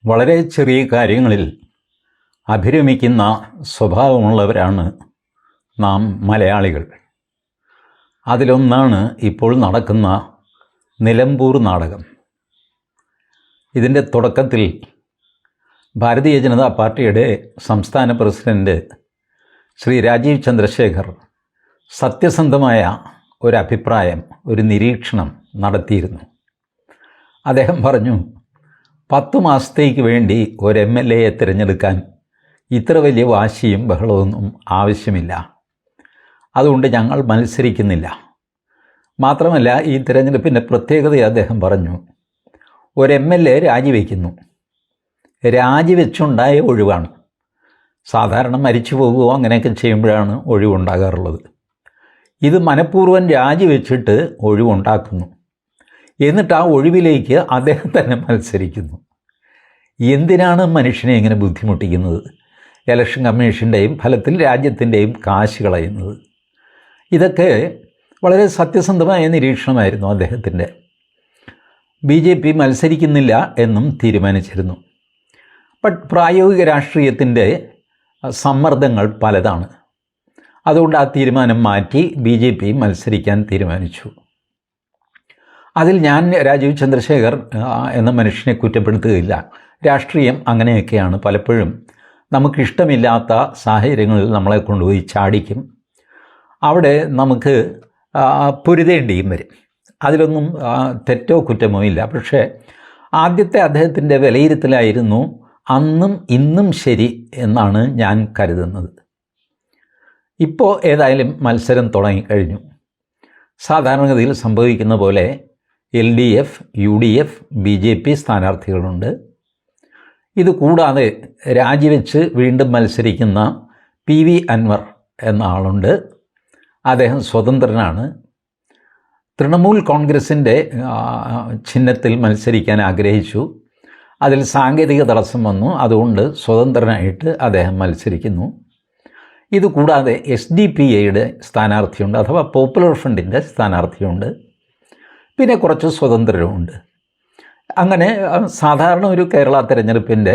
വളരെ ചെറിയ കാര്യങ്ങളിൽ അഭിരമിക്കുന്ന സ്വഭാവമുള്ളവരാണ് നാം മലയാളികൾ. അതിലൊന്നാണ് ഇപ്പോൾ നടക്കുന്ന നിലമ്പൂർ നാടകം. ഇതിൻ്റെ തുടക്കത്തിൽ ഭാരതീയ ജനതാ പാർട്ടിയുടെ സംസ്ഥാന പ്രസിഡന്റ് ശ്രീ രാജീവ് ചന്ദ്രശേഖർ സത്യസന്ധമായ ഒരഭിപ്രായം, ഒരു നിരീക്ഷണം നടത്തിയിരുന്നു. അദ്ദേഹം പറഞ്ഞു, 10 മാസത്തേക്ക് വേണ്ടി ഒരു MLA തിരഞ്ഞെടുക്കാൻ ഇത്ര വലിയ വാശിയും ബഹളമൊന്നും ആവശ്യമില്ല. അതുകൊണ്ട് ഞങ്ങൾ മത്സരിക്കുന്നില്ല. മാത്രമല്ല, ഈ തിരഞ്ഞെടുപ്പിൻ്റെ പ്രത്യേകത അദ്ദേഹം പറഞ്ഞു, ഒരു MLA രാജിവെക്കുന്നു. രാജിവെച്ചുണ്ടായ ഒഴിവാണ്. സാധാരണ മരിച്ചു പോകുകയോ അങ്ങനെയൊക്കെ ചെയ്യുമ്പോഴാണ് ഒഴിവുണ്ടാകാറുള്ളത്. ഇത് മനഃപൂർവ്വം രാജിവെച്ചിട്ട് ഒഴിവുണ്ടാക്കുന്നു. എന്നിട്ട് ആ ഒഴിവിലേക്ക് അദ്ദേഹം തന്നെ മത്സരിക്കുന്നു. എന്തിനാണ് മനുഷ്യനെ ഇങ്ങനെ ബുദ്ധിമുട്ടിക്കുന്നത്? ഇലക്ഷൻ കമ്മീഷൻ്റെയും ഫലത്തിൽ രാജ്യത്തിൻ്റെയും കാശ് കളയുന്നത്. ഇതൊക്കെ വളരെ സത്യസന്ധമായ നിരീക്ഷണമായിരുന്നു അദ്ദേഹത്തിൻ്റെ. BJP മത്സരിക്കുന്നില്ല എന്നും തീരുമാനിച്ചിരുന്നു. പ്രായോഗിക രാഷ്ട്രീയത്തിൻ്റെ സമ്മർദ്ദങ്ങൾ പലതാണ്. അതുകൊണ്ട് ആ തീരുമാനം മാറ്റി BJP മത്സരിക്കാൻ തീരുമാനിച്ചു. അതിൽ ഞാൻ രാജീവ് ചന്ദ്രശേഖർ എന്ന മനുഷ്യനെ കുറ്റപ്പെടുത്തുകയില്ല. രാഷ്ട്രീയം അങ്ങനെയൊക്കെയാണ്. പലപ്പോഴും നമുക്കിഷ്ടമില്ലാത്ത സാഹചര്യങ്ങളിൽ നമ്മളെ കൊണ്ടുപോയി ചാടിക്കും. അവിടെ നമുക്ക് പൊരുതേണ്ടിയും വരും. അതിലൊന്നും തെറ്റോ കുറ്റമോ ഇല്ല. പക്ഷേ ആദ്യത്തെ അദ്ദേഹത്തിൻ്റെ വിലയിരുത്തലായിരുന്നു അന്നും ഇന്നും ശരി എന്നാണ് ഞാൻ കരുതുന്നത്. ഇപ്പോൾ ഏതായാലും മത്സരം തുടങ്ങിക്കഴിഞ്ഞു. സാധാരണഗതിയിൽ സംഭവിക്കുന്ന പോലെ LDF, UDF, BJP സ്ഥാനാർത്ഥികളുണ്ട്. ഇതുകൂടാതെ രാജിവെച്ച് വീണ്ടും മത്സരിക്കുന്ന PV അൻവർ എന്ന ആളുണ്ട്. അദ്ദേഹം സ്വതന്ത്രനാണ്. തൃണമൂൽ കോൺഗ്രസിൻ്റെ ചിഹ്നത്തിൽ മത്സരിക്കാൻ ആഗ്രഹിച്ചു. അതിൽ സാങ്കേതിക തടസ്സം വന്നു. അതുകൊണ്ട് സ്വതന്ത്രനായിട്ട് അദ്ദേഹം മത്സരിക്കുന്നു. ഇതുകൂടാതെ SDPAയുടെ സ്ഥാനാർത്ഥിയുണ്ട്, അഥവാ പോപ്പുലർ ഫ്രണ്ടിൻ്റെ സ്ഥാനാർത്ഥിയുണ്ട്. പിന്നെ കുറച്ച് സ്വതന്ത്രരുമുണ്ട്. അങ്ങനെ സാധാരണ ഒരു കേരള തിരഞ്ഞെടുപ്പിൻ്റെ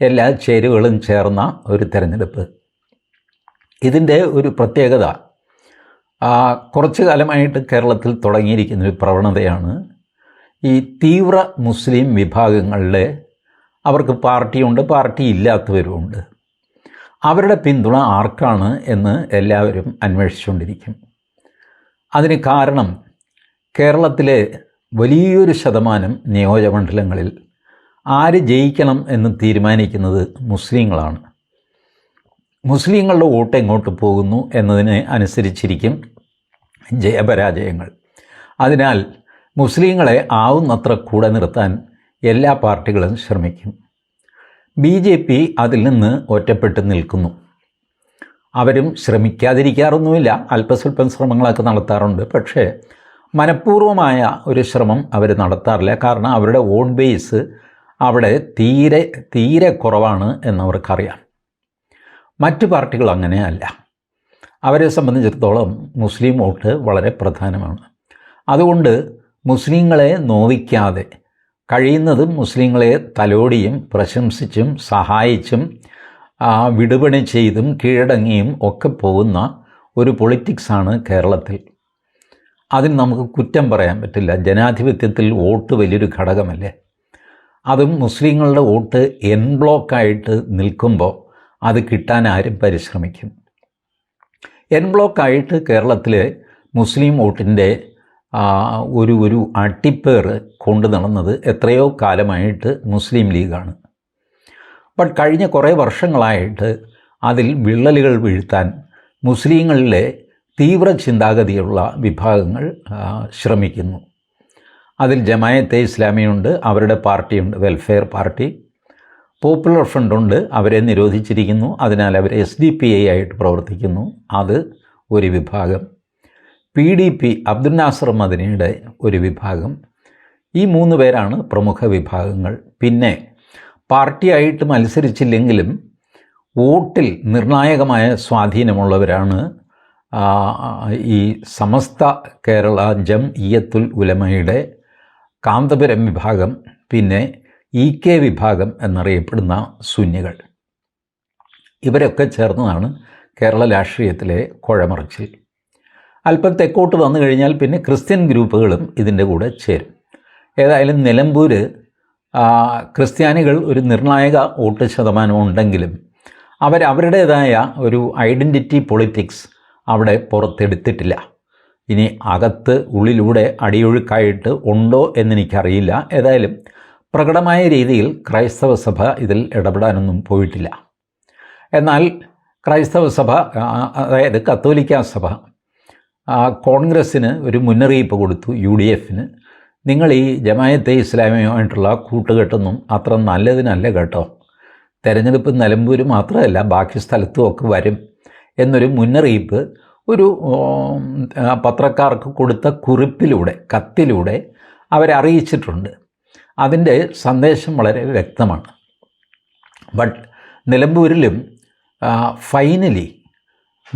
എല്ലാ ചേരുവകളും ചേർന്ന ഒരു തിരഞ്ഞെടുപ്പ്. ഇതിൻ്റെ ഒരു പ്രത്യേകത, കുറച്ചു കാലമായിട്ട് കേരളത്തിൽ തുടങ്ങിയിരിക്കുന്നൊരു പ്രവണതയാണ് ഈ തീവ്ര മുസ്ലിം വിഭാഗങ്ങളിലെ, അവർക്ക് പാർട്ടിയുണ്ട്, പാർട്ടി ഇല്ലാത്തവരുമുണ്ട്. അവരുടെ പിന്തുണ ആർക്കാണ് എന്ന് എല്ലാവരും അന്വേഷിച്ചുകൊണ്ടിരിക്കും. അതിന് കാരണം കേരളത്തിലെ വലിയൊരു ശതമാനം നിയോജകമണ്ഡലങ്ങളിൽ ആര് ജയിക്കണം എന്ന് തീരുമാനിക്കുന്നത് മുസ്ലിങ്ങളാണ്. മുസ്ലിങ്ങളുടെ വോട്ട് എങ്ങോട്ട് പോകുന്നു എന്നതിനെ അനുസരിച്ചിരിക്കും ജയപരാജയങ്ങൾ. അതിനാൽ മുസ്ലിങ്ങളെ ആവുന്നത്ര കൂടെ നിർത്താൻ എല്ലാ പാർട്ടികളും ശ്രമിക്കും. BJP അതിൽ നിന്ന് ഒറ്റപ്പെട്ട് നിൽക്കുന്നു. അവരും ശ്രമിക്കാതിരിക്കാറൊന്നുമില്ല, അല്പസ്വല്പം ശ്രമങ്ങളൊക്കെ നടത്താറുണ്ട്. പക്ഷേ മനഃപൂർവമായ ഒരു ശ്രമം അവർ നടത്താറില്ല. കാരണം അവരുടെ വോട്ട് ബേസ് അവിടെ തീരെ കുറവാണ് എന്നവർക്കറിയാം. മറ്റു പാർട്ടികൾ അങ്ങനെയല്ല. അവരെ സംബന്ധിച്ചിടത്തോളം മുസ്ലിം വോട്ട് വളരെ പ്രധാനമാണ്. അതുകൊണ്ട് മുസ്ലിങ്ങളെ നോവിക്കാതെ കഴിയുന്നതും മുസ്ലിങ്ങളെ തലോടിയും പ്രശംസിച്ചും സഹായിച്ചും വിടുപണി ചെയ്തും കീഴടങ്ങിയും ഒക്കെ പോകുന്ന ഒരു പൊളിറ്റിക്സാണ് കേരളത്തിൽ. അതിന് നമുക്ക് കുറ്റം പറയാൻ പറ്റില്ല. ജനാധിപത്യത്തിൽ വോട്ട് വലിയൊരു ഘടകമല്ലേ. അതും മുസ്ലിങ്ങളുടെ വോട്ട് എൻ ബ്ലോക്കായിട്ട് നിൽക്കുമ്പോൾ അത് കിട്ടാൻ ആരും പരിശ്രമിക്കും. എൻ ബ്ലോക്കായിട്ട് കേരളത്തിലെ മുസ്ലിം വോട്ടിൻ്റെ ഒരു അട്ടിപ്പേറ് കൊണ്ടു നടന്നത് എത്രയോ കാലമായിട്ട് മുസ്ലിം ലീഗാണ്. കഴിഞ്ഞ കുറേ വർഷങ്ങളായിട്ട് അതിൽ വിള്ളലുകൾ വീഴ്ത്താൻ മുസ്ലിങ്ങളിലെ തീവ്ര ചിന്താഗതിയുള്ള വിഭാഗങ്ങൾ ശ്രമിക്കുന്നു. അതിൽ ജമായത്തെ ഇസ്ലാമിയുണ്ട്, അവരുടെ പാർട്ടിയുണ്ട്, വെൽഫെയർ പാർട്ടി. പോപ്പുലർ ഫ്രണ്ടുണ്ട്, അവരെ നിരോധിച്ചിരിക്കുന്നു. അതിനാൽ അവർ SDPA ആയിട്ട് പ്രവർത്തിക്കുന്നു. അത് ഒരു വിഭാഗം. PDP, അബ്ദുൽ നാസർ മദനിയുടെ ഒരു വിഭാഗം. ഈ 3 പേരാണ് പ്രമുഖ വിഭാഗങ്ങൾ. പിന്നെ പാർട്ടിയായിട്ട് മത്സരിച്ചില്ലെങ്കിലും വോട്ടിൽ നിർണായകമായ സ്വാധീനമുള്ളവരാണ് ഈ സമസ്ത കേരള ജംഇയ്യത്തുൽ ഉലമയുടെ കാന്തപുരം വിഭാഗം, പിന്നെ EK വിഭാഗം എന്നറിയപ്പെടുന്ന സുന്നികൾ. ഇവരൊക്കെ ചേർന്നതാണ് കേരള രാഷ്ട്രീയത്തിലെ കുഴമറിച്ചിൽ. അല്പം തെക്കോട്ട് വന്നു കഴിഞ്ഞാൽ പിന്നെ ക്രിസ്ത്യൻ ഗ്രൂപ്പുകളും ഇതിൻ്റെ കൂടെ ചേരും. ഏതായാലും നിലമ്പൂർ ക്രിസ്ത്യാനികൾ ഒരു നിർണായക വോട്ട് ശതമാനം ഉണ്ടെങ്കിലും അവരവരുടേതായ ഒരു ഐഡൻറ്റിറ്റി പൊളിറ്റിക്സ് അവിടെ പുറത്തെടുത്തിട്ടില്ല. ഇനി അകത്ത് ഉള്ളിലൂടെ അടിയൊഴുക്കായിട്ട് ഉണ്ടോ എന്നെനിക്കറിയില്ല. ഏതായാലും പ്രകടമായ രീതിയിൽ ക്രൈസ്തവ സഭ ഇതിൽ ഇടപെടാനൊന്നും പോയിട്ടില്ല. എന്നാൽ ക്രൈസ്തവ സഭ, അതായത് കത്തോലിക്ക സഭ, കോൺഗ്രസ്സിന് ഒരു മുന്നറിയിപ്പ് കൊടുത്തു. UDFന്, നിങ്ങൾ ഈ ജമായത്തെ ഇസ്ലാമിയുമായിട്ടുള്ള കൂട്ടുകെട്ടൊന്നും അത്ര നല്ലതിനല്ല കേട്ടോ, തെരഞ്ഞെടുപ്പ് നിലമ്പൂർ മാത്രമല്ല ബാക്കി സ്ഥലത്തും ഒക്കെ വരും എന്നൊരു മുന്നറിയിപ്പ് ഒരു പത്രക്കാർക്ക് കൊടുത്ത കുറിപ്പിലൂടെ, കത്തിലൂടെ അവരറിയിച്ചിട്ടുണ്ട്. അതിൻ്റെ സന്ദേശം വളരെ വ്യക്തമാണ്. ബട്ട് നിലമ്പൂരിലും ഫൈനലി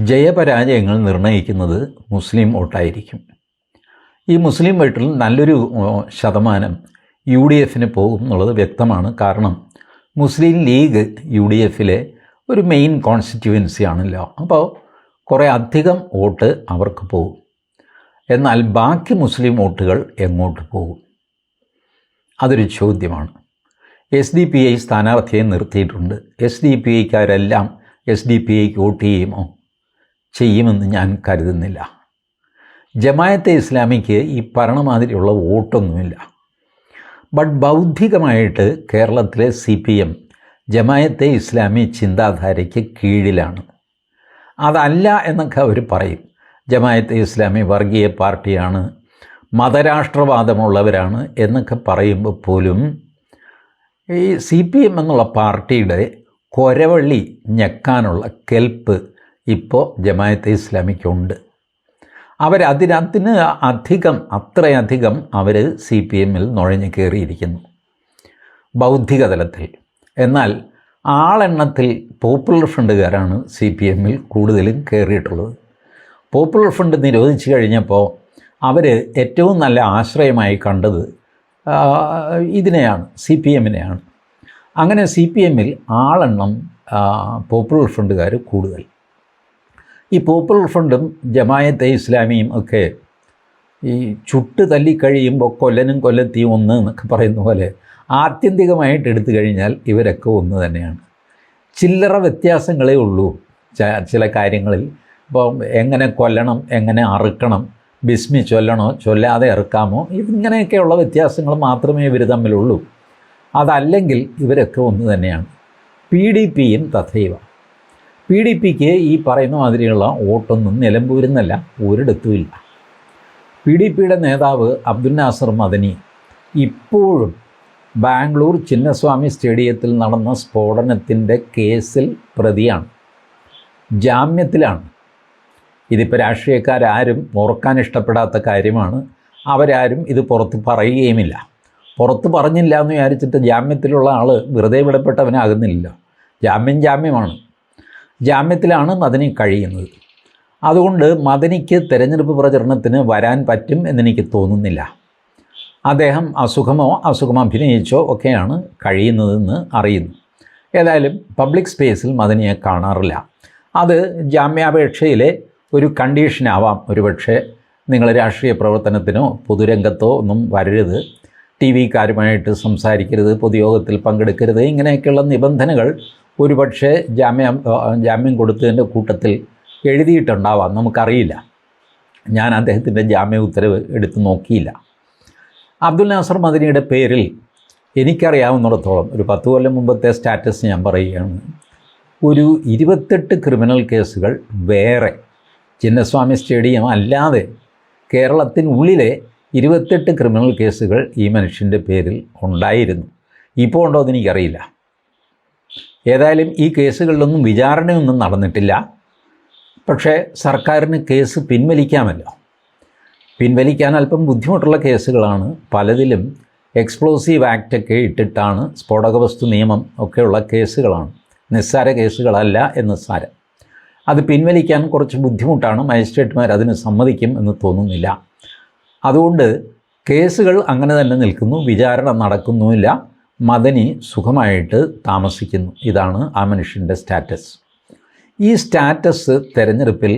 ജയപരാജയങ്ങൾ നിർണ്ണയിക്കുന്നത് മുസ്ലിം വോട്ടായിരിക്കും. ഈ മുസ്ലിം വോട്ടിൽ നല്ലൊരു ശതമാനം UDFന് പോകും എന്നുള്ളത് വ്യക്തമാണ്. കാരണം മുസ്ലിം ലീഗ് UDFലെ ഒരു മെയിൻ കോൺസ്റ്റിറ്റ്യുവൻസി ആണല്ലോ. അപ്പോൾ കുറേ അധികം വോട്ട് അവർക്ക് പോകും. എന്നാൽ ബാക്കി മുസ്ലിം വോട്ടുകൾ എങ്ങോട്ട് പോകും? അതൊരു ചോദ്യമാണ്. SDPI സ്ഥാനാർത്ഥിയെ നിർത്തിയിട്ടുണ്ട്. SDPIക്കാരെല്ലാം SDPIക്ക് വോട്ട് ചെയ്യുമെന്ന് ഞാൻ കരുതുന്നില്ല. ജമായത്തെ ഇസ്ലാമിക്ക് ഈ പറയണമാതിരിയുള്ള വോട്ടൊന്നുമില്ല. ബട്ട് ബൗദ്ധികമായിട്ട് കേരളത്തിലെ CPM ജമായത്തെ ഇസ്ലാമി ചിന്താധാരയ്ക്ക് കീഴിലാണ്. അതല്ല എന്നൊക്കെ അവർ പറയും. ജമായത്തെ ഇസ്ലാമി വർഗീയ പാർട്ടിയാണ്, മതരാഷ്ട്രവാദമുള്ളവരാണ് എന്നൊക്കെ പറയുമ്പോൾ പോലും ഈ CPM എന്നുള്ള പാർട്ടിയുടെ കൊരവള്ളി ഞെക്കാനുള്ള കെൽപ്പ് ഇപ്പോൾ ജമായത്തെ ഇസ്ലാമിക്കുണ്ട്. അത്രയധികം അവർ CPMൽ നുഴഞ്ഞു കയറിയിരിക്കുന്നു ബൗദ്ധിക തലത്തിൽ. എന്നാൽ ആളെണ്ണത്തിൽ പോപ്പുലർ ഫ്രണ്ടുകാരാണ് CPMൽ കൂടുതലും കയറിയിട്ടുള്ളത്. പോപ്പുലർ ഫ്രണ്ട് നിരോധിച്ചു കഴിഞ്ഞപ്പോൾ അവർ ഏറ്റവും നല്ല ആശ്രയമായി കണ്ടത് ഇതിനെയാണ്, CPMനെയാണ്. അങ്ങനെ CPMൽ ആളെണ്ണം പോപ്പുലർ ഫ്രണ്ടുകാർ കൂടുതൽ. ഈ പോപ്പുലർ ഫ്രണ്ടും ജമായത്തെ ഇസ്ലാമിയും ഒക്കെ ഈ ചുട്ട് തല്ലിക്കഴിയുമ്പോൾ കൊല്ലനും കൊല്ലത്തിയും ഒന്ന് എന്നൊക്കെ പറയുന്ന പോലെ ആത്യന്തികമായിട്ട് എടുത്തു കഴിഞ്ഞാൽ ഇവരൊക്കെ ഒന്ന് തന്നെയാണ്. ചില്ലറ വ്യത്യാസങ്ങളേ ഉള്ളൂ ചില കാര്യങ്ങളിൽ. ഇപ്പോൾ എങ്ങനെ കൊല്ലണം, എങ്ങനെ അറുക്കണം, ബിസ്മി ചൊല്ലണോ ചൊല്ലാതെ ഇറക്കാമോ, ഇങ്ങനെയൊക്കെയുള്ള വ്യത്യാസങ്ങൾ മാത്രമേ ഇവർ തമ്മിലുള്ളൂ. അതല്ലെങ്കിൽ ഇവരൊക്കെ ഒന്ന് തന്നെയാണ്. PDPയും തഥൈവ. PDPക്ക് ഈ പറയുന്ന മാതിരിയുള്ള വോട്ടൊന്നും നിലമ്പൂരിൽ നിന്നല്ല ഒരിടത്തുമില്ല. PDPയുടെ നേതാവ് അബ്ദുൽ നാസർ മദനി ഇപ്പോഴും ബാംഗ്ലൂർ ചിന്നസ്വാമി സ്റ്റേഡിയത്തിൽ നടന്ന സ്ഫോടനത്തിൻ്റെ കേസിൽ പ്രതിയാണ്, ജാമ്യത്തിലാണ്. ഇതിപ്പോൾ രാഷ്ട്രീയക്കാരും ഓർക്കാൻ ഇഷ്ടപ്പെടാത്ത കാര്യമാണ്. അവരാരും ഇത് പുറത്ത് പറയുകയുമില്ല. പുറത്ത് പറഞ്ഞില്ല എന്ന് വിചാരിച്ചിട്ട് ജാമ്യത്തിലുള്ള ആൾ വെറുതെ വിടപ്പെട്ടവനാകുന്നില്ലല്ലോ. ജാമ്യമാണ്. ജാമ്യത്തിലാണ് മദനി കഴിയുന്നത്. അതുകൊണ്ട് മദനിക്ക് തെരഞ്ഞെടുപ്പ് പ്രചരണത്തിന് വരാൻ പറ്റും എന്നെനിക്ക് തോന്നുന്നില്ല. അദ്ദേഹം അസുഖമോ അഭിനയിച്ചോ ഒക്കെയാണ് കഴിയുന്നതെന്ന് അറിയുന്നു. ഏതായാലും പബ്ലിക് സ്പേസിൽ മദനിയെ കാണാറില്ല. അത് ജാമ്യാപേക്ഷയിലെ ഒരു കണ്ടീഷനാവാം. ഒരുപക്ഷെ നിങ്ങൾ രാഷ്ട്രീയ പ്രവർത്തനത്തിനോ പൊതുരംഗത്തോ ഒന്നും വരരുത്, TV-കാരുമായിട്ട് സംസാരിക്കരുത്, പൊതുയോഗത്തിൽ പങ്കെടുക്കരുത്, ഇങ്ങനെയൊക്കെയുള്ള നിബന്ധനകൾ ഒരുപക്ഷെ ജാമ്യം കൊടുത്തതിൻ്റെ കൂട്ടത്തിൽ എഴുതിയിട്ടുണ്ടാവാം, നമുക്കറിയില്ല. ഞാൻ അദ്ദേഹത്തിൻ്റെ ജാമ്യ ഉത്തരവ് എടുത്തു നോക്കിയില്ല. അബ്ദുൽ നാസർ മദനിയുടെ പേരിൽ എനിക്കറിയാവുന്നിടത്തോളം ഒരു 10 കൊല്ലം മുമ്പത്തെ സ്റ്റാറ്റസ് ഞാൻ പറയുകയാണ്. ഒരു 28 ക്രിമിനൽ കേസുകൾ വേറെ ചിന്നസ്വാമി സ്റ്റേഡിയം അല്ലാതെ കേരളത്തിനുള്ളിലെ 28 ക്രിമിനൽ കേസുകൾ ഈ മനുഷ്യൻ്റെ പേരിൽ ഉണ്ടായിരുന്നു. ഇപ്പോൾ ഉണ്ടോ എന്ന് എനിക്കറിയില്ല. ഏതായാലും ഈ കേസുകളിലൊന്നും വിചാരണയൊന്നും നടന്നിട്ടില്ല. പക്ഷേ സർക്കാരിന് കേസ് പിൻവലിക്കാമല്ലോ. പിൻവലിക്കാൻ അല്പം ബുദ്ധിമുട്ടുള്ള കേസുകളാണ്. പലതിലും എക്സ്പ്ലോസീവ് ആക്റ്റൊക്കെ ഇട്ടിട്ടാണ്, സ്ഫോടക വസ്തു നിയമം ഒക്കെയുള്ള കേസുകളാണ്, നിസ്സാര കേസുകളല്ല എന്ന് സാരം. അത് പിൻവലിക്കാൻ കുറച്ച് ബുദ്ധിമുട്ടാണ്. മജിസ്ട്രേറ്റുമാർ അതിന് സമ്മതിക്കും എന്ന് തോന്നുന്നില്ല. അതുകൊണ്ട് കേസുകൾ അങ്ങനെ തന്നെ നിൽക്കുന്നു, വിചാരണ നടക്കുന്നുമില്ല. മദനി സുഖമായിട്ട് താമസിക്കുന്നു. ഇതാണ് ആ മനുഷ്യൻ്റെ സ്റ്റാറ്റസ്. ഈ സ്റ്റാറ്റസ് തെരഞ്ഞെടുപ്പിൽ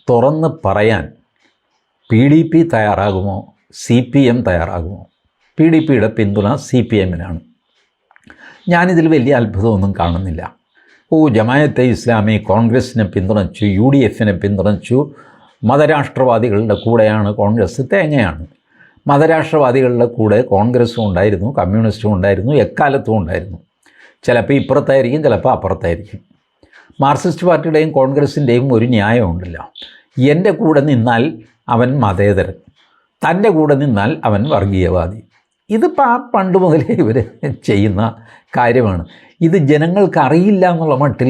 തുറന്ന് പറയാൻ PDP തയ്യാറാകുമോ, CPM തയ്യാറാകുമോ? PDPയുടെ പിന്തുണ CPMനാണ്. ഞാനിതിൽ വലിയ അത്ഭുതമൊന്നും കാണുന്നില്ല. ജമാഅത്തെ ഇസ്ലാമി കോൺഗ്രസിനെ പിന്തുണച്ചു, UDFനെ പിന്തുണച്ചു, മതരാഷ്ട്രവാദികളുടെ കൂടെയാണ് കോൺഗ്രസ്, തേങ്ങയാണ്. മതരാഷ്ട്രവാദികളുടെ കൂടെ കോൺഗ്രസും ഉണ്ടായിരുന്നു, കമ്മ്യൂണിസ്റ്റും ഉണ്ടായിരുന്നു, എക്കാലത്തും ഉണ്ടായിരുന്നു. ചിലപ്പോൾ ഇപ്പുറത്തായിരിക്കും, ചിലപ്പോൾ അപ്പുറത്തായിരിക്കും. മാർക്സിസ്റ്റ് പാർട്ടിയുടെയും കോൺഗ്രസിൻ്റെയും ഒരു ന്യായമുണ്ടല്ലോ, എൻ്റെ കൂടെ നിന്നാൽ അവൻ മതേതരൻ, തൻ്റെ കൂടെ നിന്നാൽ അവൻ വർഗീയവാദി. ഇതിപ്പോൾ പണ്ട് മുതലേ ഇവർ ചെയ്യുന്ന കാര്യമാണ്. ഇത് ജനങ്ങൾക്ക് അറിയില്ല എന്നുള്ള മട്ടിൽ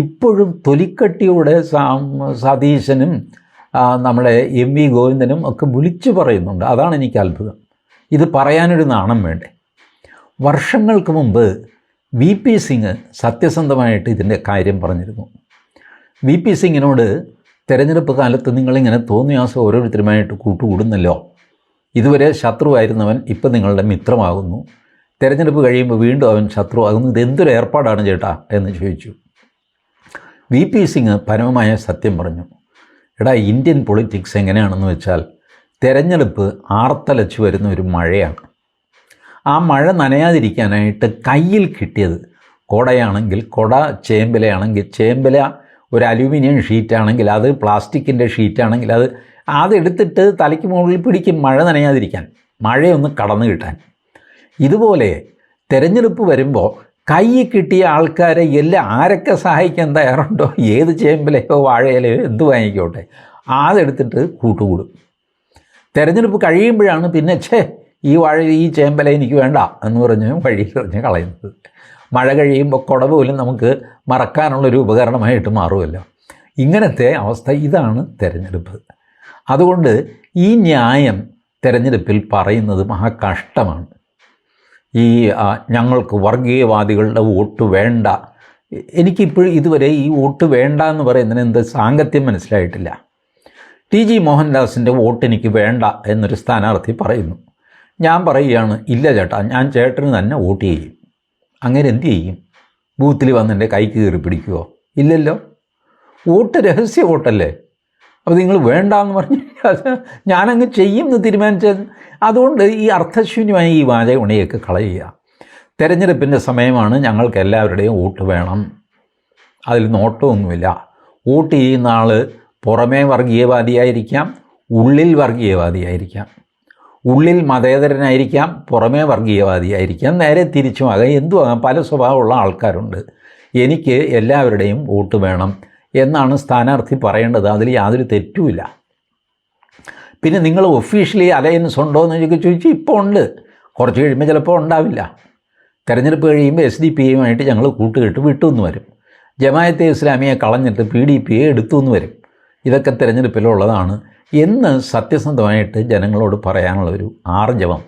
ഇപ്പോഴും തൊലിക്കട്ടിയോടെ സതീശനും നമ്മുടെ MV ഗോവിന്ദനും ഒക്കെ വിളിച്ചു പറയുന്നുണ്ട്. അതാണ് എനിക്ക് അത്ഭുതം. ഇത് പറയാനൊരു നാണം വേണ്ടേ? വർഷങ്ങൾക്ക് മുമ്പ് VP സിംഗ് സത്യസന്ധമായിട്ട് ഇതിൻ്റെ കാര്യം പറഞ്ഞിരുന്നു. VP സിംഗിനോട് തെരഞ്ഞെടുപ്പ് കാലത്ത് നിങ്ങളിങ്ങനെ തോന്നിയാസം ഓരോരുത്തരുമായിട്ട് കൂട്ടുകൂടുന്നല്ലോ, ഇതുവരെ ശത്രുവായിരുന്നവൻ ഇപ്പം നിങ്ങളുടെ മിത്രമാകുന്നു, തെരഞ്ഞെടുപ്പ് കഴിയുമ്പോൾ വീണ്ടും അവൻ ശത്രുവാകുന്നു, ഇതെന്തൊരു ഏർപ്പാടാണ് ചേട്ടാ എന്ന് ചോദിച്ചു. VP സിംഗ് പരമമായ സത്യം പറഞ്ഞു. എടാ, ഇന്ത്യൻ പൊളിറ്റിക്സ് എങ്ങനെയാണെന്ന് വെച്ചാൽ തെരഞ്ഞെടുപ്പ് ആർത്തലച്ചു വരുന്ന ഒരു മഴയാണ്. ആ മഴ നനയാതിരിക്കാനായിട്ട് കയ്യിൽ കിട്ടിയത് കുടയാണെങ്കിൽ കുട, ചേമ്പലയാണെങ്കിൽ ചേമ്പല, ഒരു അലൂമിനിയം ഷീറ്റാണെങ്കിൽ അത്, പ്ലാസ്റ്റിക്കിൻ്റെ ഷീറ്റാണെങ്കിൽ അതെടുത്തിട്ട് തലയ്ക്ക് മുകളിൽ പിടിക്കും മഴ നനയാതിരിക്കാൻ, മഴയൊന്ന് കടന്നു കിട്ടാൻ. ഇതുപോലെ തെരഞ്ഞെടുപ്പ് വരുമ്പോൾ കൈ കിട്ടിയ ആൾക്കാരെ എല്ലാം ആരൊക്കെ സഹായിക്കാൻ തയ്യാറുണ്ടോ, ഏത് ചേമ്പലയോ വാഴയിലയോ എന്ത് വാങ്ങിക്കോട്ടെ, അതെടുത്തിട്ട് കൂട്ടുകൂടും. തെരഞ്ഞെടുപ്പ് കഴിയുമ്പോഴാണ് പിന്നെ ഈ വാഴ, ഈ ചേമ്പല എനിക്ക് വേണ്ട എന്ന് പറഞ്ഞ് വഴിയിൽ പറഞ്ഞ് കളയുന്നത്. മഴ കഴിയുമ്പോൾ കുട പോലും നമുക്ക് മറക്കാനുള്ളൊരു ഉപകരണമായിട്ട് മാറുമല്ലോ. ഇങ്ങനത്തെ അവസ്ഥ. ഇതാണ് തെരഞ്ഞെടുപ്പ്. അതുകൊണ്ട് ഈ ന്യായം തെരഞ്ഞെടുപ്പിൽ പറയുന്നത് മഹാകഷ്ടമാണ്. ഈ ഞങ്ങൾക്ക് വർഗീയവാദികളുടെ വോട്ട് വേണ്ട, എനിക്കിപ്പോഴും ഇതുവരെ ഈ വോട്ട് വേണ്ട എന്ന് പറയുന്നതിന് എന്ത് സാങ്കത്യം മനസ്സിലായിട്ടില്ല. TG മോഹൻദാസിൻ്റെ വോട്ട് എനിക്ക് വേണ്ട എന്നൊരു സ്ഥാനാർത്ഥി പറയുന്നു. ഞാൻ പറയുകയാണ്, ഇല്ല ചേട്ടാ, ഞാൻ ചേട്ടന് തന്നെ വോട്ട് ചെയ്യും. അങ്ങനെ എന്ത് ചെയ്യും? ബൂത്തിൽ വന്ന് എൻ്റെ കൈക്ക് കയറി പിടിക്കുമോ? ഇല്ലല്ലോ. വോട്ട് രഹസ്യ വോട്ടല്ലേ. അപ്പോൾ നിങ്ങൾ വേണ്ടാന്ന് പറഞ്ഞ് ഞാനങ്ങ് ചെയ്യുമെന്ന് തീരുമാനിച്ചത്. അതുകൊണ്ട് ഈ അർത്ഥശൂന്യമായ ഈ വാചകമണിയൊക്കെ കളയുക. തെരഞ്ഞെടുപ്പിൻ്റെ സമയമാണ്, ഞങ്ങൾക്ക് എല്ലാവരുടെയും വോട്ട് വേണം, അതിൽ നോട്ടമൊന്നുമില്ല. വോട്ട് ചെയ്യുന്ന ആൾ പുറമേ വർഗീയവാദിയായിരിക്കാം, ഉള്ളിൽ വർഗീയവാദിയായിരിക്കാം, ഉള്ളിൽ മതേതരനായിരിക്കാം, പുറമേ വർഗീയവാദിയായിരിക്കാം, നേരെ തിരിച്ചുമാകാം, എന്തുമാകാം. പല സ്വഭാവമുള്ള ആൾക്കാരുണ്ട്. എനിക്ക് എല്ലാവരുടെയും വോട്ട് വേണം എന്നാണ് സ്ഥാനാർത്ഥി പറയേണ്ടത്. അതിൽ യാതൊരു തെറ്റുമില്ല. പിന്നെ നിങ്ങൾ ഒഫീഷ്യലി അലയൻസ് ഉണ്ടോ എന്നൊക്കെ ചോദിച്ചു. ഇപ്പോൾ ഉണ്ട്, കുറച്ച് കഴിയുമ്പോൾ ചിലപ്പോൾ ഉണ്ടാവില്ല. തെരഞ്ഞെടുപ്പ് കഴിയുമ്പോൾ SDP-യുമായിട്ട് ഞങ്ങൾ കൂട്ടുകെട്ട് വിട്ടുവെന്ന് വരും. ജമാഅത്തെ ഇസ്ലാമിയെ കളഞ്ഞിട്ട് PDP-യെ എടുത്തുവെന്ന് വരും. ഇതൊക്കെ തെരഞ്ഞെടുപ്പിലുള്ളതാണ് എന്ന് സത്യസന്ധമായിട്ട് ജനങ്ങളോട് പറയാനുള്ളൊരു ആർജവം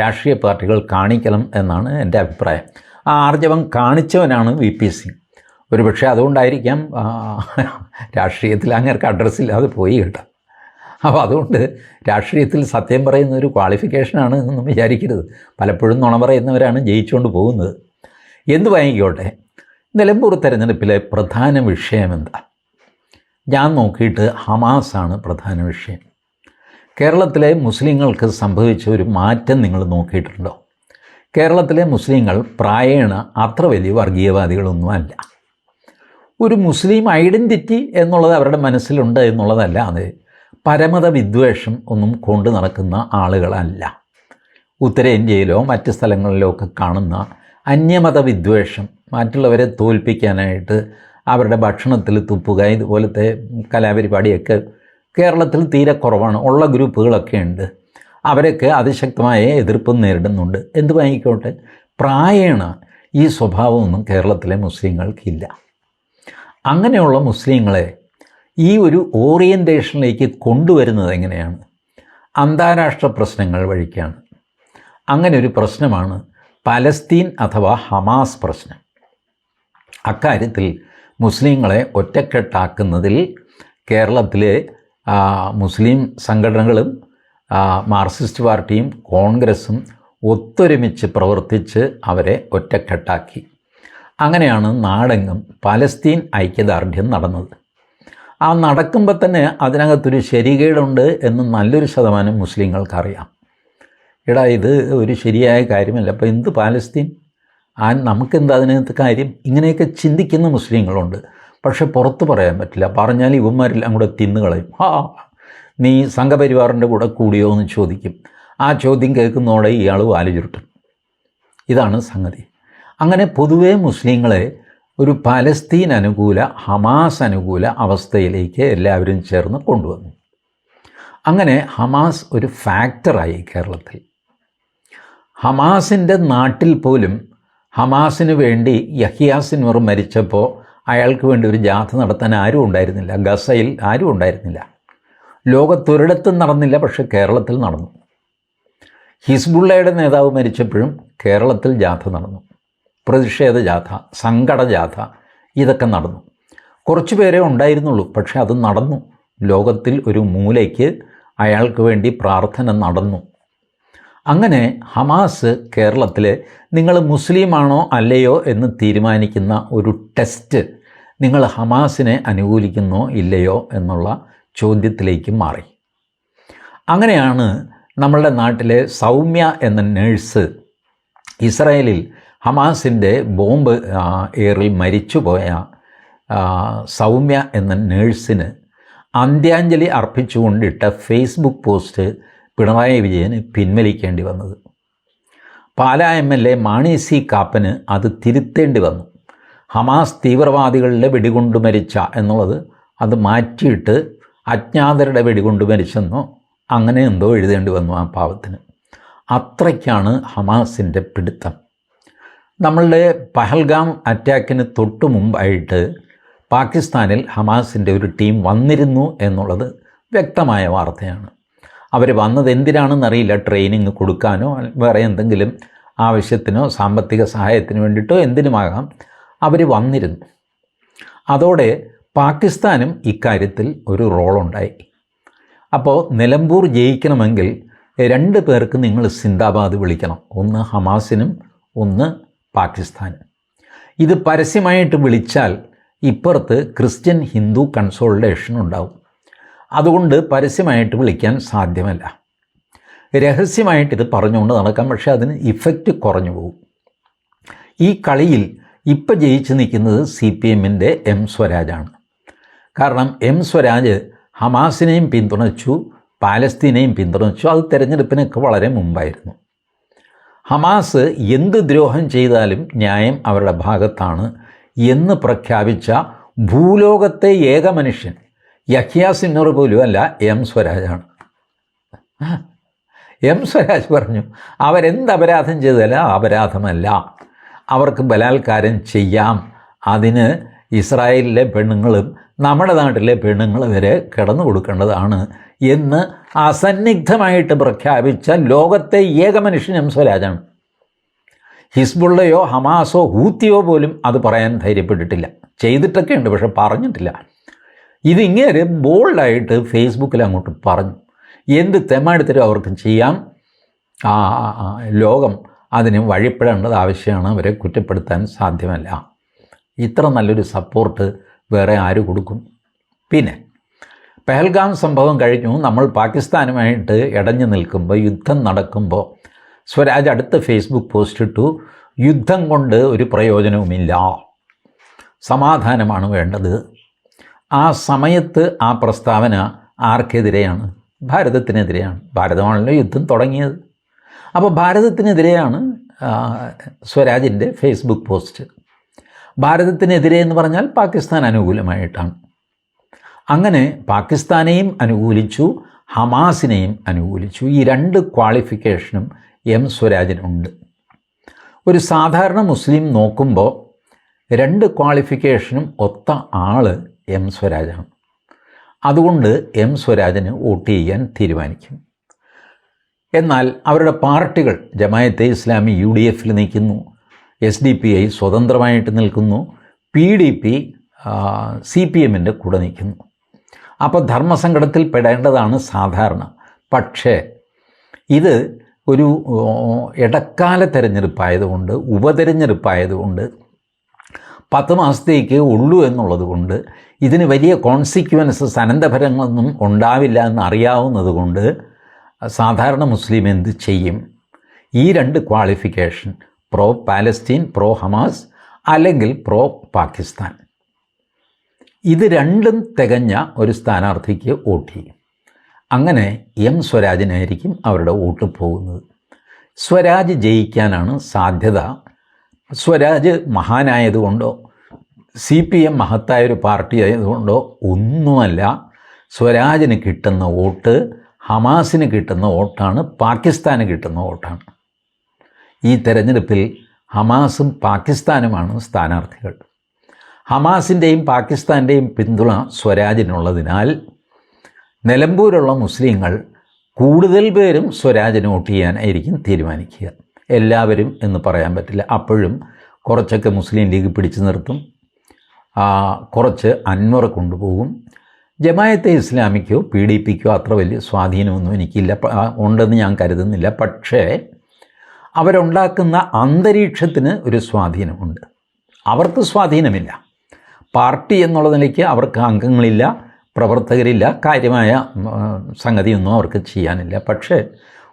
രാഷ്ട്രീയ പാർട്ടികൾ കാണിക്കണം എന്നാണ് എൻ്റെ അഭിപ്രായം. ആ ആർജവം കാണിച്ചവനാണ് VP സിംഗ്. ഒരുപക്ഷെ അതുകൊണ്ടായിരിക്കാം രാഷ്ട്രീയത്തിൽ അങ്ങേർക്ക് അഡ്രസ്സില്ലാതെ പോയി കേട്ടോ. അപ്പോൾ അതുകൊണ്ട് രാഷ്ട്രീയത്തിൽ സത്യം പറയുന്ന ഒരു ക്വാളിഫിക്കേഷനാണ് എന്നൊന്നും വിചാരിക്കരുത്. പലപ്പോഴും നുണ പറയുന്നവരാണ് ജയിച്ചുകൊണ്ട് പോകുന്നത്. എന്ത് വാങ്ങിക്കോട്ടെ, നിലമ്പൂർ തെരഞ്ഞെടുപ്പിലെ പ്രധാന വിഷയം എന്താ? ഞാൻ നോക്കിയിട്ട് ഹമാസാണ് പ്രധാന വിഷയം. കേരളത്തിലെ മുസ്ലിങ്ങൾക്ക് സംഭവിച്ച ഒരു മാറ്റം നിങ്ങൾ നോക്കിയിട്ടുണ്ടോ? കേരളത്തിലെ മുസ്ലിങ്ങൾ പ്രായേണ അത്ര വലിയ വർഗീയവാദികളൊന്നുമല്ല. ഒരു മുസ്ലിം ഐഡൻറ്റിറ്റി എന്നുള്ളത് അവരുടെ മനസ്സിലുണ്ട് എന്നുള്ളതല്ലാതെ പരമത വിദ്വേഷം ഒന്നും കൊണ്ടു നടക്കുന്ന ആളുകളല്ല. ഉത്തരേന്ത്യയിലോ മറ്റ് സ്ഥലങ്ങളിലോ ഒക്കെ കാണുന്ന അന്യമത വിദ്വേഷം, മറ്റുള്ളവരെ തോൽപ്പിക്കാനായിട്ട് അവരുടെ ഭക്ഷണത്തിൽ തുപ്പുക, ഇതുപോലത്തെ കലാപരിപാടിയൊക്കെ കേരളത്തിൽ തീരെ കുറവാണ്. ഉള്ള ഗ്രൂപ്പുകളൊക്കെ ഉണ്ട്, അവരൊക്കെ അതിശക്തമായ എതിർപ്പും നേരിടുന്നുണ്ട്. എന്ത് വാങ്ങിക്കോട്ടെ, പ്രായേണ ഈ സ്വഭാവമൊന്നും കേരളത്തിലെ മുസ്ലിങ്ങൾക്കില്ല. അങ്ങനെയുള്ള മുസ്ലിങ്ങളെ ഈ ഒരു ഓറിയൻറ്റേഷനിലേക്ക് കൊണ്ടുവരുന്നത് എങ്ങനെയാണ്? അന്താരാഷ്ട്ര പ്രശ്നങ്ങൾ വഴിക്കാണ്. അങ്ങനെ ഒരു പ്രശ്നമാണ് പലസ്തീൻ അഥവാ ഹമാസ് പ്രശ്നം. അക്കാര്യത്തിൽ മുസ്ലിങ്ങളെ ഒറ്റക്കെട്ടാക്കുന്നതിൽ കേരളത്തിലെ മുസ്ലിം സംഘടനകളും മാർക്സിസ്റ്റ് പാർട്ടിയും കോൺഗ്രസും ഒത്തൊരുമിച്ച് പ്രവർത്തിച്ച് അവരെ ഒറ്റക്കെട്ടാക്കി. അങ്ങനെയാണ് നാടെങ്ങും പലസ്തീൻ ഐക്യദാർഢ്യം നടന്നത്. ആ നടക്കുമ്പോൾ തന്നെ അതിനകത്തൊരു ശരികേടുണ്ട് എന്ന് നല്ലൊരു ശതമാനം മുസ്ലിങ്ങൾക്കറിയാം. എടാ, ഇത് ഒരു ശരിയായ കാര്യമല്ല, അപ്പോൾ എന്ത് പാലസ്തീൻ, നമുക്കെന്താ അതിനകത്ത് കാര്യം, ഇങ്ങനെയൊക്കെ ചിന്തിക്കുന്ന മുസ്ലിങ്ങളുണ്ട്. പക്ഷെ പുറത്ത് പറയാൻ പറ്റില്ല. പറഞ്ഞാൽ ഇവന്മാരെല്ലാം കൂടെ തിന്നുകളയും. നീ സംഘപരിവാറിൻ്റെ കൂടെ കൂടിയോ എന്ന് ചോദിക്കും. ആ ചോദ്യം കേൾക്കുന്നതോടെ ഇയാൾ വാല് ചുരുട്ടും. ഇതാണ് സംഗതി. അങ്ങനെ പൊതുവേ മുസ്ലിങ്ങളെ ഒരു പലസ്തീൻ അനുകൂല, ഹമാസ് അനുകൂല അവസ്ഥയിലേക്ക് എല്ലാവരും ചേർന്ന് കൊണ്ടുവന്നു. അങ്ങനെ ഹമാസ് ഒരു ഫാക്ടറായി കേരളത്തിൽ. ഹമാസിൻ്റെ നാട്ടിൽ പോലും ഹമാസിന് വേണ്ടി യഹ്യാ സിൻവർ മരിച്ചപ്പോൾ അയാൾക്ക് വേണ്ടി ഒരു ജാഥ നടത്താൻ ആരും ഉണ്ടായിരുന്നില്ല. ഗസയിൽ ആരും ഉണ്ടായിരുന്നില്ല. ലോകത്തൊരിടത്തും നടന്നില്ല, പക്ഷെ കേരളത്തിൽ നടന്നു. ഹിസ്ബുള്ളയുടെ നേതാവ് മരിച്ചപ്പോഴും കേരളത്തിൽ ജാഥ നടന്നു. പ്രതിഷേധ ജാഥ, സങ്കട ജാഥ, ഇതൊക്കെ നടന്നു. കുറച്ച് പേരേ ഉണ്ടായിരുന്നുള്ളൂ, പക്ഷെ അത് നടന്നു. ലോകത്തിൽ ഒരു മൂലയ്ക്ക് അയാൾക്ക് വേണ്ടി പ്രാർത്ഥന നടന്നു. അങ്ങനെ ഹമാസ് കേരളത്തിൽ നിങ്ങൾ മുസ്ലിമാണോ അല്ലയോ എന്ന് തീരുമാനിക്കുന്ന ഒരു ടെസ്റ്റ്, നിങ്ങൾ ഹമാസിനെ അനുകൂലിക്കുന്നോ ഇല്ലയോ എന്നുള്ള ചോദ്യത്തിലേക്ക് മാറി. അങ്ങനെയാണ് നമ്മളുടെ നാട്ടിലെ സൗമ്യ എന്ന നേഴ്സ് ഇസ്രായേലിൽ ഹമാസിൻ്റെ ബോംബ് എയറിൽ മരിച്ചുപോയ സൗമ്യ എന്ന നേഴ്സിന് അന്ത്യാഞ്ജലി അർപ്പിച്ചുകൊണ്ടിട്ട ഫേസ്ബുക്ക് പോസ്റ്റ് പിണറായി വിജയന് പിൻവലിക്കേണ്ടി വന്നത്. പാലാ MLA മാണി സി കാപ്പന് അത് തിരുത്തേണ്ടി വന്നു. ഹമാസ് തീവ്രവാദികളുടെ വെടികൊണ്ട് മരിച്ച എന്നുള്ളത് അത് മാറ്റിയിട്ട് അജ്ഞാതരുടെ വെടികൊണ്ട് മരിച്ചെന്നോ അങ്ങനെ എന്തോ എഴുതേണ്ടി വന്നു ആ പാവത്തിന്. അത്രയ്ക്കാണ് ഹമാസിൻ്റെ പിടുത്തം. നമ്മളുടെ പഹൽഗാം അറ്റാക്കിന് തൊട്ടു മുമ്പായിട്ട് പാകിസ്ഥാനിൽ ഹമാസിൻ്റെ ഒരു ടീം വന്നിരുന്നു എന്നുള്ളത് വ്യക്തമായ വാർത്തയാണ്. അവർ വന്നത് എന്തിനാണെന്നറിയില്ല, ട്രെയിനിങ് കൊടുക്കാനോ വേറെ എന്തെങ്കിലും ആവശ്യത്തിനോ സാമ്പത്തിക സഹായത്തിന് വേണ്ടിയിട്ടോ എന്തിനുമാകാം അവർ വന്നിരുന്നു. അതോടെ പാകിസ്ഥാനും ഇക്കാര്യത്തിൽ ഒരു റോളുണ്ടായി. അപ്പോൾ നിലമ്പൂർ ജയിക്കണമെങ്കിൽ 2 പേർക്ക് നിങ്ങൾ സിന്ദാബാദ് വിളിക്കണം. ഒന്ന് ഹമാസിനും ഒന്ന് പാകിസ്ഥാനും. ഇത് പരസ്യമായിട്ട് വിളിച്ചാൽ ഇപ്പുറത്ത് ക്രിസ്ത്യൻ ഹിന്ദു കൺസോളിഡേഷൻ ഉണ്ടാവും. അതുകൊണ്ട് പരസ്യമായിട്ട് വിളിക്കാൻ സാധ്യമല്ല. രഹസ്യമായിട്ടിത് പറഞ്ഞുകൊണ്ട് നടക്കാം, പക്ഷേ അതിന് ഇഫക്റ്റ് കുറഞ്ഞു പോകും. ഈ കളിയിൽ ഇപ്പം ജയിച്ച് നിൽക്കുന്നത് CPMൻ്റെ M സ്വരാജാണ്. കാരണം M സ്വരാജ് ഹമാസിനെയും പിന്തുണച്ചു, പാലസ്തീനെയും പിന്തുണച്ചു. അത് തെരഞ്ഞെടുപ്പിനൊക്കെ വളരെ മുമ്പായിരുന്നു. ഹമാസ് എന്ത് ദ്രോഹം ചെയ്താലും ന്യായം അവരുടെ ഭാഗത്താണ് എന്ന് പ്രഖ്യാപിച്ച ഭൂലോകത്തെ ഏക മനുഷ്യൻ യഹ്യാ സിൻവർ പോലും അല്ല, M സ്വരാജാണ്. M സ്വരാജ് പറഞ്ഞു അവരെന്ത് അപരാധം ചെയ്താലും അപരാധമല്ല, അവർക്ക് ബലാത്കാരം ചെയ്യാം, അതിന് ഇസ്രായേലിലെ പെണ്ണുങ്ങളും നമ്മുടെ നാട്ടിലെ പെണ്ണുങ്ങൾ വരെ കിടന്നു കൊടുക്കേണ്ടതാണ് എന്ന് അസന്നിഗ്ധമായിട്ട് പ്രഖ്യാപിച്ച ലോകത്തെ ഏക മനുഷ്യൻ M സ്വരാജാണ്. ഹിസ്ബുള്ളയോ ഹമാസോ ഹൂത്തിയോ പോലും അത് പറയാൻ ധൈര്യപ്പെട്ടിട്ടില്ല. ചെയ്തിട്ടൊക്കെ ഉണ്ട്, പക്ഷെ പറഞ്ഞിട്ടില്ല. ഇതിങ്ങനെ ബോൾഡായിട്ട് ഫേസ്ബുക്കിൽ അങ്ങോട്ട് പറഞ്ഞു. എന്ത് തെമ്മാടിത്തരം അവർക്ക് ചെയ്യാം, ലോകം അതിന് വഴിപ്പെടേണ്ടത് ആവശ്യമാണ്, അവരെ കുറ്റപ്പെടുത്താൻ സാധ്യമല്ല. ഇത്ര നല്ലൊരു സപ്പോർട്ട് വേറെ ആര് കൊടുക്കും? പിന്നെ പെഹൽഗാം സംഭവം കഴിഞ്ഞു, നമ്മൾ പാകിസ്ഥാനുമായിട്ട് ഇടഞ്ഞു നിൽക്കുമ്പോൾ, യുദ്ധം നടക്കുമ്പോൾ സ്വരാജ് അടുത്ത ഫേസ്ബുക്ക് പോസ്റ്റ് ഇട്ടു, യുദ്ധം കൊണ്ട് ഒരു പ്രയോജനവുമില്ല, സമാധാനമാണ് വേണ്ടത്. ആ സമയത്ത് ആ പ്രസ്താവന ആർക്കെതിരെയാണ്? ഭാരതത്തിനെതിരെയാണ്. ഭാരതമാണല്ലോ യുദ്ധം തുടങ്ങിയത്. അപ്പോൾ ഭാരതത്തിനെതിരെയാണ് സ്വരാജിൻ്റെ ഫേസ്ബുക്ക് പോസ്റ്റ്. ഭാരതത്തിനെതിരെ എന്ന് പറഞ്ഞാൽ പാകിസ്ഥാൻ അനുകൂലമായിട്ടാണ്. അങ്ങനെ പാകിസ്ഥാനെയും അനുകൂലിച്ചു, ഹമാസിനെയും അനുകൂലിച്ചു. ഈ 2 ക്വാളിഫിക്കേഷനും M സ്വരാജിനുണ്ട്. ഒരു സാധാരണ മുസ്ലിം നോക്കുമ്പോൾ 2 ക്വാളിഫിക്കേഷനും ഒത്ത ആൾ M സ്വരാജാണ്. അതുകൊണ്ട് M സ്വരാജിന് വോട്ട് ചെയ്യാൻ തീരുമാനിക്കും. എന്നാൽ അവരുടെ പാർട്ടികൾ ജമായത്തെ ഇസ്ലാമി UDFൽ നിൽക്കുന്നു, SDPI സ്വതന്ത്രമായിട്ട് നിൽക്കുന്നു, PDP CPMൻ്റെ കൂടെ നിൽക്കുന്നു. അപ്പോൾ ധർമ്മസങ്കടത്തിൽ പെടേണ്ടതാണ് സാധാരണ. പക്ഷേ ഇത് ഒരു ഇടക്കാല തെരഞ്ഞെടുപ്പായതുകൊണ്ട്, ഉപതെരഞ്ഞെടുപ്പായതുകൊണ്ട് 10 മാസത്തേക്ക് ഉള്ളൂ എന്നുള്ളത് കൊണ്ട് ഇതിന് വലിയ കോൺസിക്വൻസസ്, അനന്തഫലങ്ങളൊന്നും ഉണ്ടാവില്ല എന്നറിയാവുന്നത് കൊണ്ട് സാധാരണ മുസ്ലിം എന്ത് ചെയ്യും? ഈ 2 qualification, pro Palestine, pro Hamas അല്ലെങ്കിൽ പ്രോ പാകിസ്ഥാൻ, ഇത് രണ്ടും തികഞ്ഞ ഒരു സ്ഥാനാർത്ഥിക്ക് വോട്ട് ചെയ്യും. അങ്ങനെ എം സ്വരാജിനായിരിക്കും അവരുടെ വോട്ട് പോകുന്നത്. സ്വരാജ് ജയിക്കാനാണ് സാധ്യത. സ്വരാജ് മഹാനായതുകൊണ്ടോ CPM മഹത്തായൊരു പാർട്ടി ആയതുകൊണ്ടോ ഒന്നുമല്ല. സ്വരാജിന് കിട്ടുന്ന വോട്ട് ഹമാസിന് കിട്ടുന്ന വോട്ടാണ്, പാകിസ്ഥാന് കിട്ടുന്ന വോട്ടാണ്. ഈ തെരഞ്ഞെടുപ്പിൽ ഹമാസും പാകിസ്ഥാനുമാണ് സ്ഥാനാർത്ഥികൾ. ഹമാസിൻ്റെയും പാകിസ്ഥാൻ്റെയും പിന്തുണ സ്വരാജിനുള്ളതിനാൽ നിലമ്പൂരുള്ള മുസ്ലിങ്ങൾ കൂടുതൽ പേരും സ്വരാജിന് വോട്ട് ചെയ്യാനായിരിക്കും തീരുമാനിക്കുക. എല്ലാവരും എന്ന് പറയാൻ പറ്റില്ല. അപ്പോഴും കുറച്ചൊക്കെ മുസ്ലിം ലീഗ് പിടിച്ചു നിർത്തും, കുറച്ച് അൻവർ കൊണ്ടുപോകും. ജമായത്തെ ഇസ്ലാമിക്കോ PDPക്കോ അത്ര വലിയ സ്വാധീനമൊന്നും എനിക്കില്ല, ഉണ്ടെന്ന് ഞാൻ കരുതുന്നില്ല. പക്ഷേ അവരുണ്ടാക്കുന്ന അന്തരീക്ഷത്തിന് ഒരു സ്വാധീനമുണ്ട്. അവർക്ക് സ്വാധീനമില്ല. പാർട്ടി എന്നുള്ള നിലയ്ക്ക് അവർക്ക് അംഗങ്ങളില്ല, പ്രവർത്തകരില്ല, കാര്യമായ സംഗതിയൊന്നും അവർക്ക് ചെയ്യാനില്ല. പക്ഷേ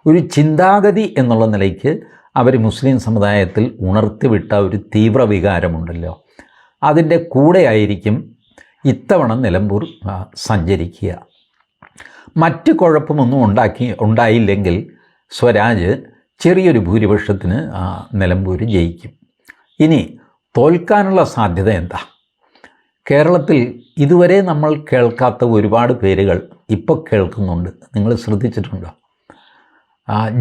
ഒരു ചിന്താഗതി എന്നുള്ള നിലയ്ക്ക് അവർ മുസ്ലിം സമുദായത്തിൽ ഉണർത്തിവിട്ട ഒരു തീവ്ര വികാരമുണ്ടല്ലോ, അതിൻ്റെ കൂടെയായിരിക്കും ഇത്തവണ നിലമ്പൂർ സഞ്ചരിക്കുക. മറ്റ് കുഴപ്പമൊന്നും ഉണ്ടായില്ലെങ്കിൽ സ്വരാജ് ചെറിയൊരു ഭൂരിപക്ഷത്തിന് നിലമ്പൂർ ജയിക്കും. ഇനി തോൽക്കാനുള്ള സാധ്യത എന്താ? കേരളത്തിൽ ഇതുവരെ നമ്മൾ കേൾക്കാത്ത ഒരുപാട് പേരുകൾ ഇപ്പോൾ കേൾക്കുന്നുണ്ട്. നിങ്ങൾ ശ്രദ്ധിച്ചിട്ടുണ്ടോ?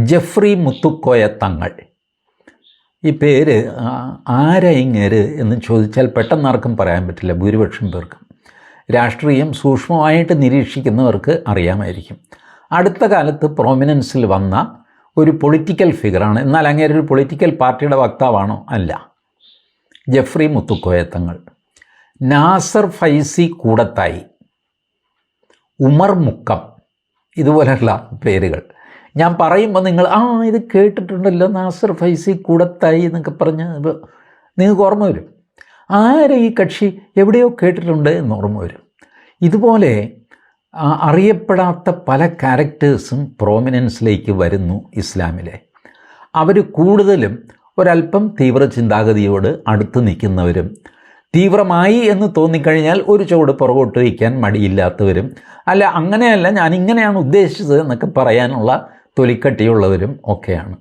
ജെഫ്രി മുത്തുക്കോയ തങ്ങൾ. ഈ പേര് ആരായിങ്ങേര് എന്ന് ചോദിച്ചാൽ പെട്ടെന്നാർക്കും പറയാൻ പറ്റില്ല. ഭൂരിപക്ഷം പേർക്കും, രാഷ്ട്രീയം സൂക്ഷ്മമായിട്ട് നിരീക്ഷിക്കുന്നവർക്ക് അറിയാമായിരിക്കും. അടുത്ത കാലത്ത് പ്രോമിനൻസിൽ വന്ന ഒരു പൊളിറ്റിക്കൽ ഫിഗറാണ്. എന്നാൽ അങ്ങേര് ഒരു പൊളിറ്റിക്കൽ പാർട്ടിയുടെ വക്താവാണോ? അല്ല. ജെഫ്രി മുത്തുക്കോയ തങ്ങൾ, നാസർ ഫൈസി കൂടത്തായി, ഉമർ മുക്കം, ഇതുപോലെയുള്ള പേരുകൾ ഞാൻ പറയുമ്പോൾ നിങ്ങൾ ഇത് കേട്ടിട്ടുണ്ടല്ലോ, നാസർ ഫൈസി കൂടത്തായി എന്നൊക്കെ പറഞ്ഞ് നിങ്ങൾക്ക് ഓർമ്മ വരും. ആരെ ഈ കക്ഷി എവിടെയോ കേട്ടിട്ടുണ്ട് എന്ന് ഓർമ്മ വരും. ഇതുപോലെ അറിയപ്പെടാത്ത പല ക്യാരക്ടേഴ്സും പ്രോമിനൻസിലേക്ക് വരുന്നു ഇസ്ലാമിലെ. അവർ കൂടുതലും ഒരല്പം തീവ്ര ചിന്താഗതിയോട് അടുത്ത് നിൽക്കുന്നവരും, തീവ്രമായി എന്ന് തോന്നിക്കഴിഞ്ഞാൽ ഒരു ചുവട് പുറകോട്ട് വയ്ക്കാൻ മടിയില്ലാത്തവരും, അല്ല അങ്ങനെയല്ല ഞാനിങ്ങനെയാണ് ഉദ്ദേശിച്ചത് എന്നൊക്കെ പറയാനുള്ള തൊലിക്കട്ടിയുള്ളവരും ഒക്കെയാണ്.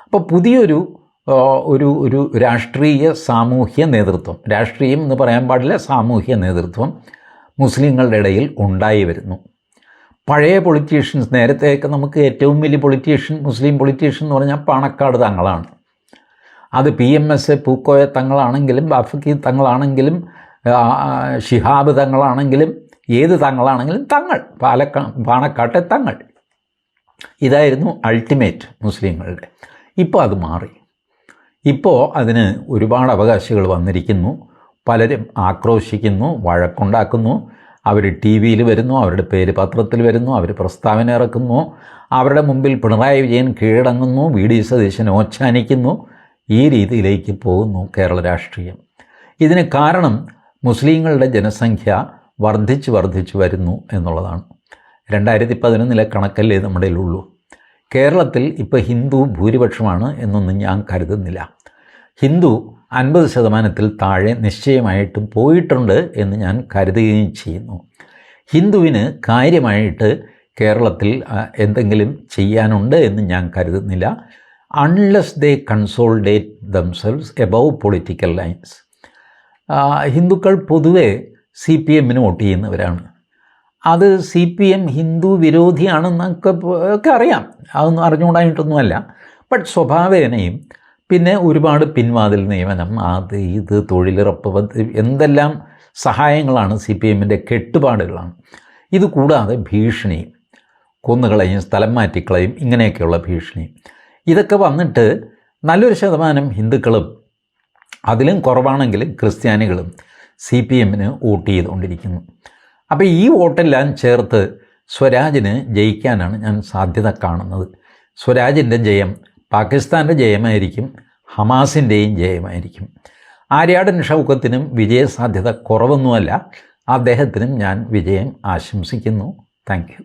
അപ്പോൾ പുതിയൊരു ഒരു രാഷ്ട്രീയ സാമൂഹ്യ നേതൃത്വം, രാഷ്ട്രീയം എന്ന് പറയാൻ പാടില്ല, സാമൂഹ്യ നേതൃത്വം മുസ്ലിങ്ങളുടെ ഇടയിൽ ഉണ്ടായി വരുന്നു. പഴയ പൊളിറ്റീഷ്യൻസ്, നേരത്തെയൊക്കെ നമുക്ക് ഏറ്റവും വലിയ പൊളിറ്റീഷ്യൻ, മുസ്ലിം പൊളിറ്റീഷ്യൻ എന്ന് പറഞ്ഞാൽ പാണക്കാട് തങ്ങളാണ്. അത് PMS പൂക്കോയ തങ്ങളാണെങ്കിലും, ബാഫക്കി തങ്ങളാണെങ്കിലും, ശിഹാബ് തങ്ങളാണെങ്കിലും, ഏത് തങ്ങളാണെങ്കിലും തങ്ങൾ, പാണക്കാട്ടെ തങ്ങൾ, ഇതായിരുന്നു അൾട്ടിമേറ്റ് മുസ്ലിങ്ങളുടെ. ഇപ്പോൾ അത് മാറി. ഇപ്പോൾ അതിന് ഒരുപാട് അവകാശികൾ വന്നിരിക്കുന്നു. പലരും ആക്രോശിക്കുന്നു, വഴക്കുണ്ടാക്കുന്നു. അവർ TV-യിൽ വരുന്നു, അവരുടെ പേര് പത്രത്തിൽ വരുന്നു, അവർ പ്രസ്താവന ഇറക്കുന്നു, അവരുടെ മുമ്പിൽ പിണറായി വിജയൻ കീഴടങ്ങുന്നു, VD സതീശൻ ഓച്ചാനിക്കുന്നു. ഈ രീതിയിലേക്ക് പോകുന്നു കേരള രാഷ്ട്രീയം. ഇതിന് കാരണം മുസ്ലിങ്ങളുടെ ജനസംഖ്യ വർദ്ധിച്ചു വരുന്നു എന്നുള്ളതാണ്. 2011 കണക്കല്ലേ നമ്മുടെ ഉള്ളൂ. കേരളത്തിൽ ഇപ്പോൾ ഹിന്ദു ഭൂരിപക്ഷമാണ് എന്നൊന്നും ഞാൻ കരുതുന്നില്ല. ഹിന്ദു 50% താഴെ നിശ്ചയമായിട്ടും പോയിട്ടുണ്ട് എന്ന് ഞാൻ കരുതുകയും ചെയ്യുന്നു. ഹിന്ദുവിന് കാര്യമായിട്ട് കേരളത്തിൽ എന്തെങ്കിലും ചെയ്യാനുണ്ട് എന്ന് ഞാൻ കരുതുന്നില്ല, അൺലെസ് ദേ consolidate themselves above political lines. ഹിന്ദുക്കൾ പൊതുവെ CPMന് വോട്ട് ചെയ്യുന്നവരാണ്. അത് CPM ഹിന്ദു വിരോധിയാണെന്നൊക്കെ അറിയാം, അതൊന്നും അറിഞ്ഞുകൂടായിട്ടൊന്നുമല്ല. ബട്ട് സ്വഭാവേനയും പിന്നെ ഒരുപാട് പിൻവാതിൽ നിയമനം, അത് ഇത് തൊഴിലുറപ്പ്, എന്തെല്ലാം സഹായങ്ങളാണ് CPMൻ്റെ കെട്ടുപാടുകളാണ്. ഇത് കൂടാതെ ഭീഷണിയും, കൊന്നുകളയും സ്ഥലം മാറ്റിക്കളയും, ഇങ്ങനെയൊക്കെയുള്ള ഭീഷണി, ഇതൊക്കെ വന്നിട്ട് നല്ലൊരു ശതമാനം ഹിന്ദുക്കളും അതിലും കുറവാണെങ്കിലും ക്രിസ്ത്യാനികളും CPMന് വോട്ട് ചെയ്തുകൊണ്ടിരിക്കുന്നു. അപ്പോൾ ഈ വോട്ടെല്ലാം ചേർത്ത് സ്വരാജിന് ജയിക്കാനാണ് ഞാൻ സാധ്യത കാണുന്നത്. സ്വരാജിൻ്റെ ജയം പാകിസ്ഥാൻ്റെ ജയമായിരിക്കും, ഹമാസിൻ്റെയും ജയമായിരിക്കും. ആര്യാടൻ ഷൗക്കത്തിനും വിജയസാധ്യത കുറവൊന്നുമല്ല. അദ്ദേഹത്തിനും ഞാൻ വിജയം ആശംസിക്കുന്നു. Thank you.